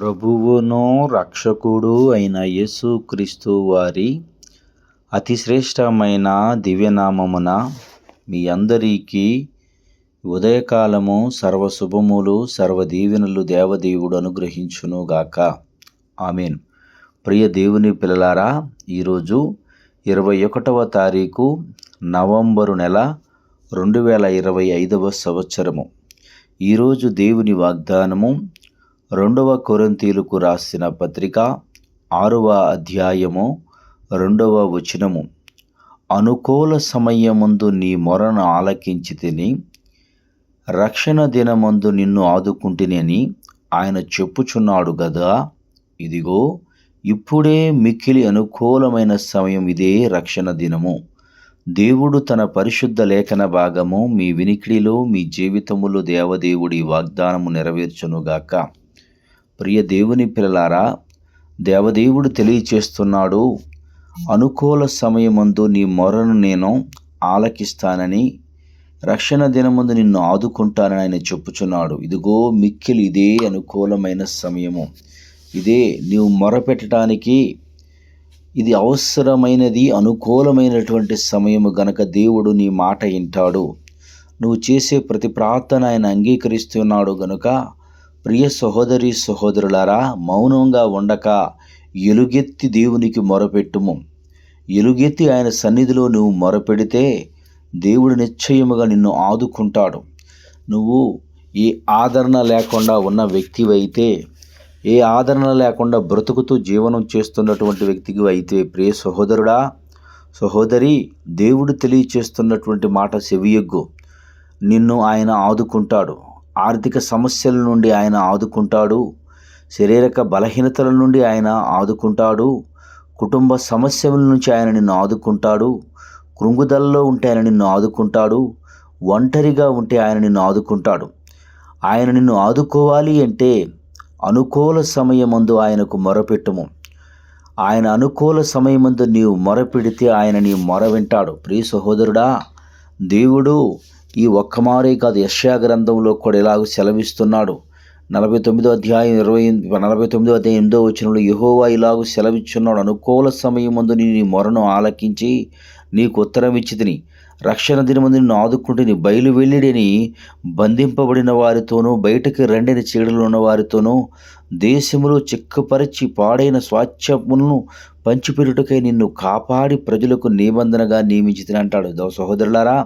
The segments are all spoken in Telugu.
ప్రభువును రక్షకుడు అయిన యేసుక్రీస్తు వారి అతి శ్రేష్టమైన దివ్యనామమున మీ అందరికీ ఉదయకాలము సర్వశుభములు సర్వదీవెనలు దేవదేవుడు అనుగ్రహించునుగాక. ఆమేన్. ప్రియ దేవుని పిల్లలారా, ఈరోజు 21వ తారీఖు నవంబరు నెల 2025వ సంవత్సరము. ఈరోజు దేవుని వాగ్దానము 2వ కొరింథీయులకు రాసిన పత్రిక 6వ అధ్యాయము 2వ వచనము. అనుకూల సమయమందు నీ మొరను ఆలకించితిని, రక్షణ దినమందు నిన్ను ఆదుకుంటిని అని ఆయన చెప్పుచున్నాడు గదా. ఇదిగో ఇప్పుడే మిక్కిలి అనుకూలమైన సమయం, ఇదే రక్షణ దినము. దేవుడు తన పరిశుద్ధ లేఖన భాగము మీ వినికిడిలో మీ జీవితములో దేవదేవుడి వాగ్దానము నెరవేర్చునుగాక. ప్రియ దేవుని పిల్లలారా, దేవదేవుడు తెలియచేస్తున్నాడు, అనుకూల సమయమందు నీ మొరను నేను ఆలకిస్తానని, రక్షణ దినమందు నిన్ను ఆదుకుంటానని ఆయన చెప్పుచున్నాడు. ఇదిగో మిక్కిలి ఇదే అనుకూలమైన సమయము, ఇదే నీవు మొరపెట్టడానికి ఇది అవసరమైనది, అనుకూలమైనటువంటి సమయము గనక దేవుడు నీ మాట వింటాడు. నువ్వు చేసే ప్రతి ప్రార్థన ఆయన అంగీకరిస్తున్నాడు గనుక ప్రియ సహోదరి సహోదరులారా, మౌనంగా ఉండక ఎలుగెత్తి దేవునికి మొరపెట్టుము. ఎలుగెత్తి ఆయన సన్నిధిలో నువ్వు మొరపెడితే దేవుడు నిశ్చయముగా నిన్ను ఆదుకుంటాడు. నువ్వు ఏ ఆదరణ లేకుండా ఉన్న వ్యక్తివైతే, ఏ ఆదరణ లేకుండా బ్రతుకుతూ జీవనం చేస్తున్నటువంటి వ్యక్తికి అయితే, ప్రియ సహోదరుడా సహోదరి, దేవుడు తెలియచేస్తున్నటువంటి మాట చెవియొగ్గు. నిన్ను ఆయన ఆదుకుంటాడు. ఆర్థిక సమస్యల నుండి ఆయన ఆదుకుంటాడు. శారీరక బలహీనతల నుండి ఆయన ఆదుకుంటాడు. కుటుంబ సమస్యల నుంచి ఆయన నిన్ను ఆదుకుంటాడు. కృంగుదలలో ఉంటే ఆయన నిన్ను ఆదుకుంటాడు. ఒంటరిగా ఉంటే ఆయన నిన్ను ఆదుకుంటాడు. ఆయన నిన్ను ఆదుకోవాలి అంటే అనుకూల సమయమందు ఆయనకు మొరపెట్టుము. ఆయన అనుకూల సమయమందు నీవు మొరపెడితే ఆయన నీ మొర వింటాడు. ప్రియ సహోదరుడా, దేవుడు ఈ ఒక్క మారే కాదు, యెషయా గ్రంథంలో కూడా ఇలాగ సెలవిస్తున్నాడు. 49వ అధ్యాయం 8వ వచనంలో యెహోవా ఇలాగ సెలవిచ్చున్నాడు, అనుకూల సమయమందు నీ మొరను ఆలకించి నీకు ఉత్తరం ఇచ్చితిని, రక్షణ దినమందు నిన్ను ఆదుకుంటుని, బయలు వెళ్ళిడని బంధింపబడిన వారితోనూ, బయటకు రెండని చీడలు ఉన్న వారితోనూ, దేశములో చిక్కపరిచి పాడైన స్వాస్థ్యములను పంచిపెట్టుటకై నిన్ను కాపాడి ప్రజలకు నిబంధనగా నియమించితిని అంటాడు. సహోదరులారా,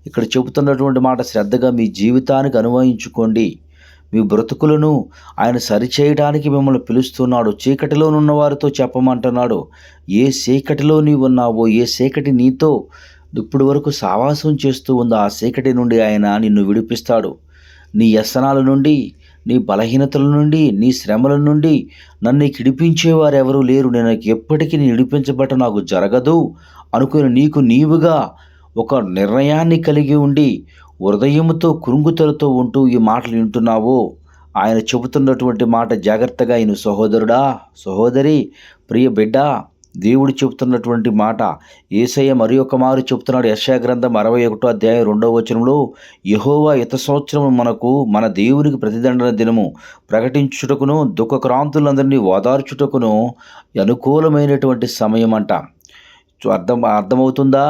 ఇక్కడ చెబుతున్నటువంటి మాట శ్రద్ధగా మీ జీవితానికి అన్వయించుకోండి. మీ బ్రతుకులను ఆయన సరిచేయడానికి మిమ్మల్ని పిలుస్తున్నాడు. చీకటిలో ఉన్న వారితో చెప్పమంటున్నాడు. ఏ చీకటిలో నీవు ఉన్నావో, ఏ చీకటి నీతో ఇప్పటి వరకు సావాసం చేస్తూ ఉందో, ఆ చీకటి నుండి ఆయన నిన్ను విడిపిస్తాడు. నీ వ్యసనాల నుండి, నీ బలహీనతల నుండి, నీ శ్రమల నుండి నన్ను కిడిపించేవారు ఎవరూ లేరు, నేను ఎప్పటికీ విడిపించబట్ట నాకు జరగదు అనుకుని నీకు నీవుగా ఒక నిర్ణయాన్ని కలిగి ఉండి హృదయముతో కృంగుతలతో ఉంటూ ఈ మాటలు వింటున్నావో, ఆయన చెబుతున్నటువంటి మాట జాగ్రత్తగా విను. సహోదరుడా సహోదరి, ప్రియ బిడ్డ, దేవుడు చెబుతున్నటువంటి మాట యేసయ్య మరి ఒక మారు చెబుతున్నాడు. యెషయా గ్రంథం 61వ అధ్యాయం 2వ వచనంలో, యెహోవా యుత సంవత్సరము మనకు మన దేవునికి ప్రతిదండన దినము ప్రకటించుటకును, దుఃఖక్రాంతులందరినీ ఓదార్చుటకును అనుకూలమైనటువంటి సమయం అంట. అర్థమవుతుందా?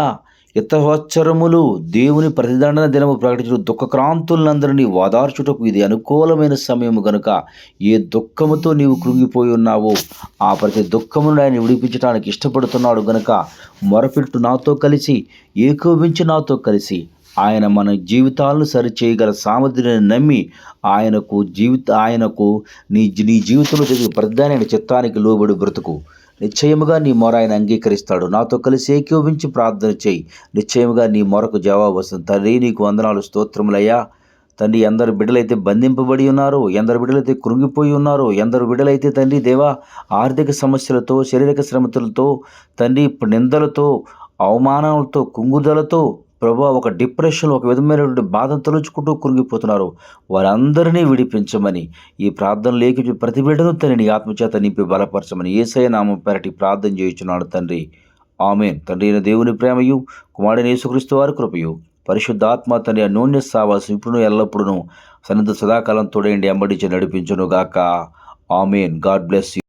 యుతవత్సరములు దేవుని ప్రతిదండన దినము ప్రకటించు, దుఃఖక్రాంతులందరినీ ఓదార్చుటకు ఇది అనుకూలమైన సమయము గనుక ఏ దుఃఖముతో నీవు కృంగిపోయి ఉన్నావో ఆ ప్రతి దుఃఖమును ఆయన విడిపించడానికి ఇష్టపడుతున్నాడు గనుక మొరపెట్టు, నాతో కలిసి ఏకోపించి నాతో కలిసి ఆయన మన జీవితాలను సరిచేయగల సామర్థ్యాన్ని నమ్మి ఆయనకు నీ జీవితంలో జరిగే ప్రతిదాని చిత్తానికి లోబడి బ్రతుకు. నిశ్చయముగా నీ మొర ఆయన అంగీకరిస్తాడు. నాతో కలిసి ఏకీభవించి ప్రార్థన చేయి, నిశ్చయముగా నీ మొరకు జవాబు వస్తుంది. తండ్రి, నీకు వందనాలు, స్తోత్రములయ్యా. తండ్రి, ఎందరు బిడ్డలైతే బంధింపబడి ఉన్నారో, ఎందరు బిడ్డలైతే కృంగిపోయి ఉన్నారో, ఎందరు బిడ్డలైతే తండ్రి దేవా ఆర్థిక సమస్యలతో, శారీరక శ్రమలతో, తండ్రి నిందలతో, అవమానాలతో, కుంగుదలతో, ప్రభా ఒక డిప్రెషన్, ఒక విధమైనటువంటి బాధను తలుచుకుంటూ కృంగిపోతున్నారు, వారందరినీ విడిపించమని ఈ ప్రార్థనలు లేఖి ప్రతి బిడ్డను తండ్రి నీ ఆత్మచేత నింపి బలపరచమని యేసయ్య నామం పేరటి ప్రార్థన చేయుచున్నాడు తండ్రి. ఆమేన్. తండ్రి అయిన దేవుని ప్రేమయు, కుమారుడైన యేసుక్రీస్తు వారి కృపయు, పరిశుద్ధాత్మ తండ్రి అన్యోన్య సావాసం ఇప్పుడు ఎల్లప్పుడూ సన్నిధి సదాకాలం తోడేండి ఎంబడించి నడిపించునుగాక. ఆమెన్. God bless you.